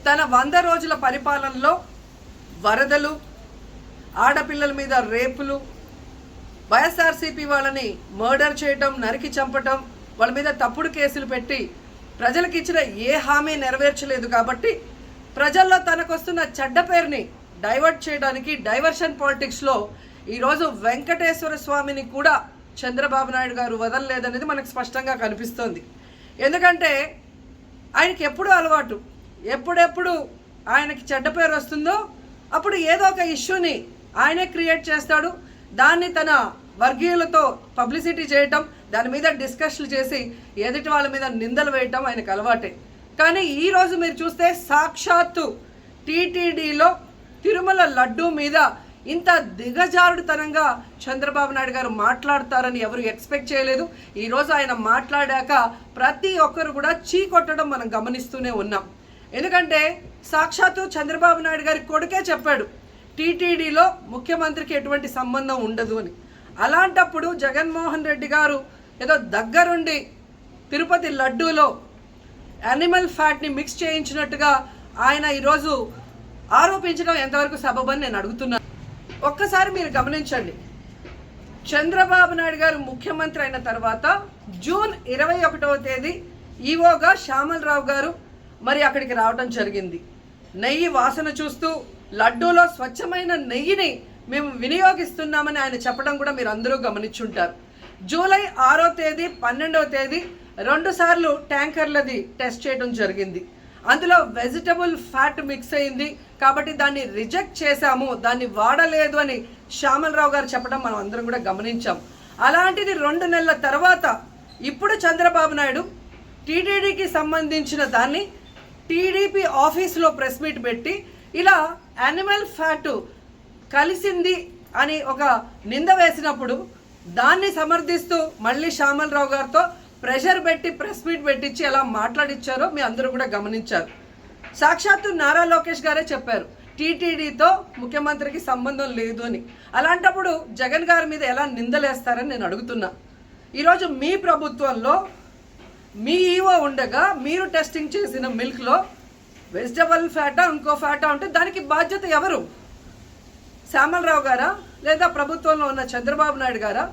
తన 100 రోజుల పరిపాలనలో వరదలు, ఆడపిల్లల మీద రేపులు, వైఎస్ఆర్సీపీ వాళ్ళని మర్డర్ చేయటం, నరికి చంపటం, వాళ్ళ మీద తప్పుడు కేసులు పెట్టి ప్రజలకు ఇచ్చిన ఏ హామీ నెరవేర్చలేదు. కాబట్టి ప్రజల్లో తనకొస్తున్న చెడ్డ పేరుని డైవర్ట్ చేయడానికి డైవర్షన్ పాలిటిక్స్లో ఈరోజు వెంకటేశ్వర స్వామిని కూడా చంద్రబాబు నాయుడు గారు వదలలేదనేది మనకు స్పష్టంగా కనిపిస్తోంది. ఎందుకంటే ఆయనకి ఎప్పుడూ అలవాటు, ఎప్పుడెప్పుడు ఆయనకి చెడ్డ పేరు వస్తుందో అప్పుడు ఏదో ఒక ఇష్యూని ఆయనే క్రియేట్ చేస్తాడు. దాన్ని తన వర్గీయులతో పబ్లిసిటీ చేయటం, దాని మీద డిస్కషన్లు చేసి ఎదుటి వాళ్ళ మీద నిందలు వేయటం ఆయనకు అలవాటే. కానీ ఈరోజు మీరు చూస్తే సాక్షాత్తు టీటీడీలో తిరుమల లడ్డూ మీద ఇంత దిగజారుడుతనంగా చంద్రబాబు నాయుడు గారు మాట్లాడతారని ఎవరు ఎక్స్పెక్ట్ చేయలేదు. ఈరోజు ఆయన మాట్లాడాక ప్రతి ఒక్కరు కూడా చీకొట్టడం మనం గమనిస్తూనే ఉన్నాం. ఎందుకంటే సాక్షాత్తు చంద్రబాబు నాయుడు గారి కొడుకే చెప్పాడు టీటీడీలో ముఖ్యమంత్రికి ఎటువంటి సంబంధం ఉండదు అని. అలాంటప్పుడు జగన్మోహన్ రెడ్డి గారు ఏదో దగ్గరుండి తిరుపతి లడ్డూలో యానిమల్ ఫ్యాట్ని మిక్స్ చేయించినట్టుగా ఆయన ఈరోజు ఆరోపించడం ఎంతవరకు సబబని నేను అడుగుతున్నాను. ఒక్కసారి మీరు గమనించండి, చంద్రబాబు నాయుడు గారు ముఖ్యమంత్రి అయిన తర్వాత జూన్ 21వ తేదీ ఈవోగా శ్యామలరావు గారు మరి అక్కడికి రావడం జరిగింది. నెయ్యి వాసన చూస్తూ లడ్డూలో స్వచ్ఛమైన నెయ్యిని మేము వినియోగిస్తున్నామని ఆయన చెప్పడం కూడా మీరు అందరూ గమనించుంటారు. జూలై 6వ తేదీ 12వ తేదీ 2 సార్లు ట్యాంకర్లది టెస్ట్ చేయడం జరిగింది. అందులో వెజిటబుల్ ఫ్యాట్ మిక్స్ అయింది కాబట్టి దాన్ని రిజెక్ట్ చేశాము, దాన్ని వాడలేదు అని శ్యామలరావు గారు చెప్పడం మనం అందరం కూడా గమనించాం. అలాంటిది 2 నెలల తర్వాత ఇప్పుడు చంద్రబాబు నాయుడు టీటీడీకి సంబంధించిన దాన్ని టీడీపీ ఆఫీసులో ప్రెస్ మీట్ పెట్టి ఇలా యానిమల్ ఫ్యాట్ కలిసింది అని ఒక నింద వేసినప్పుడు దాన్ని సమర్థిస్తూ మళ్ళీ శ్యామలరావు గారితో ప్రెషర్ పెట్టి ప్రెస్ మీట్ పెట్టించి ఎలా మాట్లాడిచ్చారో మీ అందరూ కూడా గమనించారు. సాక్షాత్తు నారా లోకేష్ గారే చెప్పారు టీటీడీతో ముఖ్యమంత్రికి సంబంధం లేదు అని. అలాంటప్పుడు జగన్ గారి మీద ఎలా నిందలేస్తారని నేను అడుగుతున్నా. ఈరోజు మీ ప్రభుత్వంలో మీ ఈవో ఉండగా మీరు టెస్టింగ్ చేసిన మిల్క్లో వెజిటబుల్ ఫ్యాటా ఇంకో ఫ్యాటా ఉంటే దానికి బాధ్యత ఎవరు? శ్యామలరావు గారా, లేదా ప్రభుత్వంలో ఉన్న చంద్రబాబు నాయుడు గారా,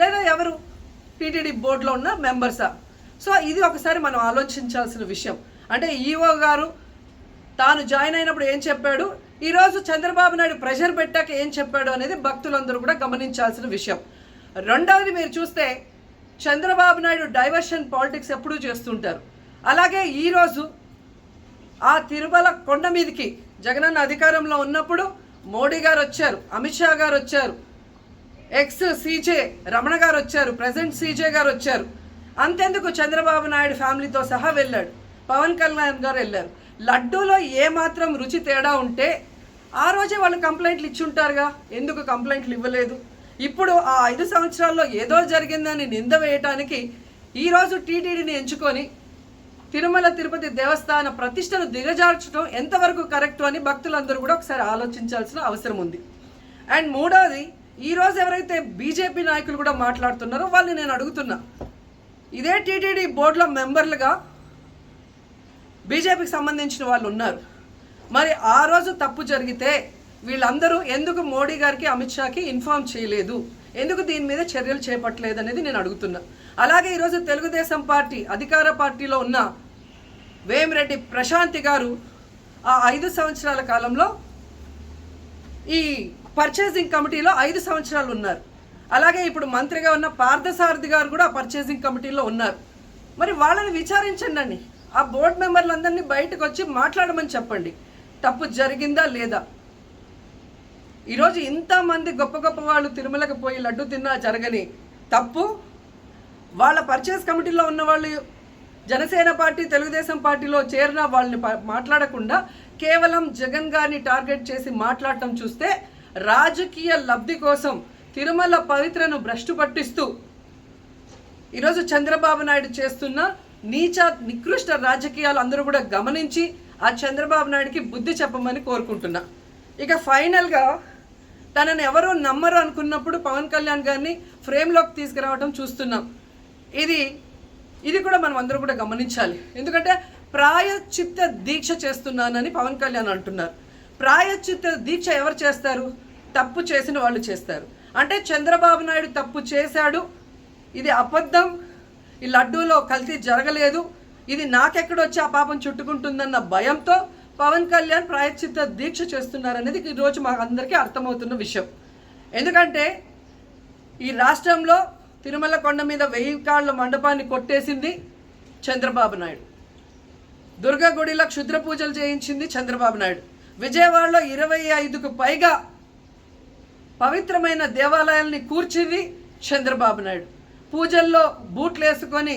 లేదా ఎవరు టీటీడీ బోర్డులో ఉన్న మెంబర్సా? సో ఇది ఒకసారి మనం ఆలోచించాల్సిన విషయం. అంటే ఈవో గారు తాను జాయిన్ అయినప్పుడు ఏం చెప్పాడు, ఈరోజు చంద్రబాబు నాయుడు ప్రెషర్ పెట్టాక ఏం చెప్పాడు అనేది భక్తులందరూ కూడా గమనించాల్సిన విషయం. రెండవది మీరు చూస్తే చంద్రబాబు నాయుడు డైవర్షన్ పాలిటిక్స్ ఎప్పుడూ చేస్తుంటారు. అలాగే ఈరోజు ఆ తిరుమల కొండ మీదకి జగనన్న అధికారంలో ఉన్నప్పుడు మోడీ గారు వచ్చారు, అమిత్ షా గారు వచ్చారు, ఎక్స్ సీజే రమణ గారు వచ్చారు, ప్రెసెంట్ సీజే గారు వచ్చారు. అంతెందుకు చంద్రబాబు నాయుడు ఫ్యామిలీతో సహా వెళ్ళాడు, పవన్ కళ్యాణ్ గారు వెళ్ళారు. లడ్డూలో ఏమాత్రం రుచి తేడా ఉంటే ఆ రోజే వాళ్ళు కంప్లైంట్లు ఇచ్చుంటారుగా, ఎందుకు కంప్లైంట్లు ఇవ్వలేదు? ఇప్పుడు ఆ 5 సంవత్సరాల్లో ఏదో జరిగిందని నింద వేయటానికి ఈరోజు టీటీడీని ఎంచుకొని తిరుమల తిరుపతి దేవస్థాన ప్రతిష్టను దిగజార్చడం ఎంతవరకు కరెక్ట్ అని భక్తులందరూ కూడా ఒకసారి ఆలోచించాల్సిన అవసరం ఉంది. అండ్ మూడవది, ఈరోజు ఎవరైతే బీజేపీ నాయకులు కూడా మాట్లాడుతున్నారో వాళ్ళని నేను అడుగుతున్నా, ఇదే టీటీడీ బోర్డులో మెంబర్లుగా బీజేపీకి సంబంధించిన వాళ్ళు ఉన్నారు. మరి ఆ రోజు తప్పు జరిగితే వీళ్ళందరూ ఎందుకు మోడీ గారికి అమిత్ షాకి ఇన్ఫార్మ్ చేయలేదు, ఎందుకు దీని మీద చర్యలు చేపట్టలేదు అనేది నేను అడుగుతున్నా. అలాగే ఈరోజు తెలుగుదేశం పార్టీ అధికార పార్టీలో ఉన్న వేమిరెడ్డి ప్రశాంతి గారు ఆ 5 సంవత్సరాల కాలంలో ఈ పర్చేసింగ్ కమిటీలో 5 సంవత్సరాలు ఉన్నారు. అలాగే ఇప్పుడు మంత్రిగా ఉన్న పార్థసారథి గారు కూడా పర్చేసింగ్ కమిటీలో ఉన్నారు. మరి వాళ్ళని విచారించండి, ఆ బోర్డు మెంబర్లందరినీ బయటకు వచ్చి మాట్లాడమని చెప్పండి, తప్పు జరిగిందా లేదా. ఈరోజు ఇంతమంది గొప్ప గొప్ప వాళ్ళు తిరుమలకు పోయి లడ్డు తిన్నా జరగని తప్పు వాళ్ళ పర్చేస్ కమిటీలో ఉన్న వాళ్ళు జనసేన పార్టీ తెలుగుదేశం పార్టీలో చేరిన వాళ్ళని మాట్లాడకుండా కేవలం జగన్ గారిని టార్గెట్ చేసి మాట్లాడటం చూస్తే రాజకీయ లబ్ధి కోసం తిరుమల పవిత్రను భ్రష్టు పట్టిస్తూ ఈరోజు చంద్రబాబు నాయుడు చేస్తున్న నీచ నికృష్ట రాజకీయాలు అందరూ కూడా గమనించి ఆ చంద్రబాబు నాయుడికి బుద్ధి చెప్పమని కోరుకుంటున్నా. ఇక ఫైనల్గా తనని ఎవరో నమ్మరు అనుకున్నప్పుడు పవన్ కళ్యాణ్ గారిని ఫ్రేమ్లోకి తీసుకురావడం చూస్తున్నాం. ఇది కూడా మనం అందరూ కూడా గమనించాలి. ఎందుకంటే ప్రాయశ్చిత్త దీక్ష చేస్తున్నానని పవన్ కళ్యాణ్ అంటున్నారు. ప్రాయశ్చిత్త దీక్ష ఎవరు చేస్తారు? తప్పు చేసిన వాళ్ళు చేస్తారు. అంటే చంద్రబాబు నాయుడు తప్పు చేశాడు, ఇది అబద్ధం, ఈ లడ్డూలో కల్తీ జరగలేదు, ఇది నాకెక్కడొచ్చి ఆ పాపం చుట్టుకుంటుందన్న భయంతో పవన్ కళ్యాణ్ ప్రాయశ్చిత్త దీక్ష చేస్తున్నారనేది ఈరోజు మాకు అందరికీ అర్థమవుతున్న విషయం. ఎందుకంటే ఈ రాష్ట్రంలో తిరుమల కొండ మీద 1000 కాళ్ళ మండపాన్ని కొట్టేసింది చంద్రబాబు నాయుడు. దుర్గా గుడిలో క్షుద్ర పూజలు చేయించింది చంద్రబాబు నాయుడు. విజయవాడలో 25కు పైగా పవిత్రమైన దేవాలయాల్ని కూర్చింది చంద్రబాబు నాయుడు. పూజల్లో బూట్లు వేసుకొని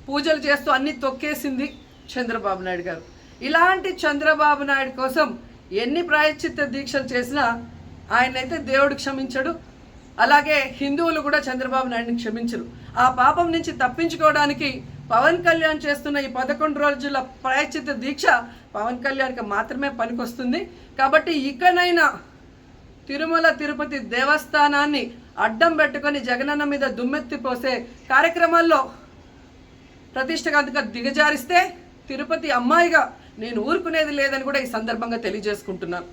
పూజలు చేస్తూ అన్ని తొక్కేసింది చంద్రబాబు నాయుడు గారు. ఇలాంటి చంద్రబాబు నాయుడు కోసం ఎన్ని ప్రాయశ్చిత్త దీక్షలు చేసినా ఆయనైతే దేవుడు క్షమించడు, అలాగే హిందువులు కూడా చంద్రబాబు నాయుడిని క్షమించరు. ఆ పాపం నుంచి తప్పించుకోవడానికి పవన్ కళ్యాణ్ చేస్తున్న ఈ 11 రోజుల ప్రాయశ్చిత్త దీక్ష పవన్ కళ్యాణ్కి మాత్రమే పనికొస్తుంది. కాబట్టి ఇకనైనా తిరుమల తిరుపతి దేవస్థానాన్ని అడ్డం పెట్టుకొని జగనన్న మీద దుమ్మెత్తి పోసే కార్యక్రమాల్లో ప్రతిష్టగా దిగజారిస్తే తిరుపతి అమ్మాయిగా నేను ఊరుకునేది లేదని కూడా ఈ సందర్భంగా తెలియజేసుకుంటున్నాను.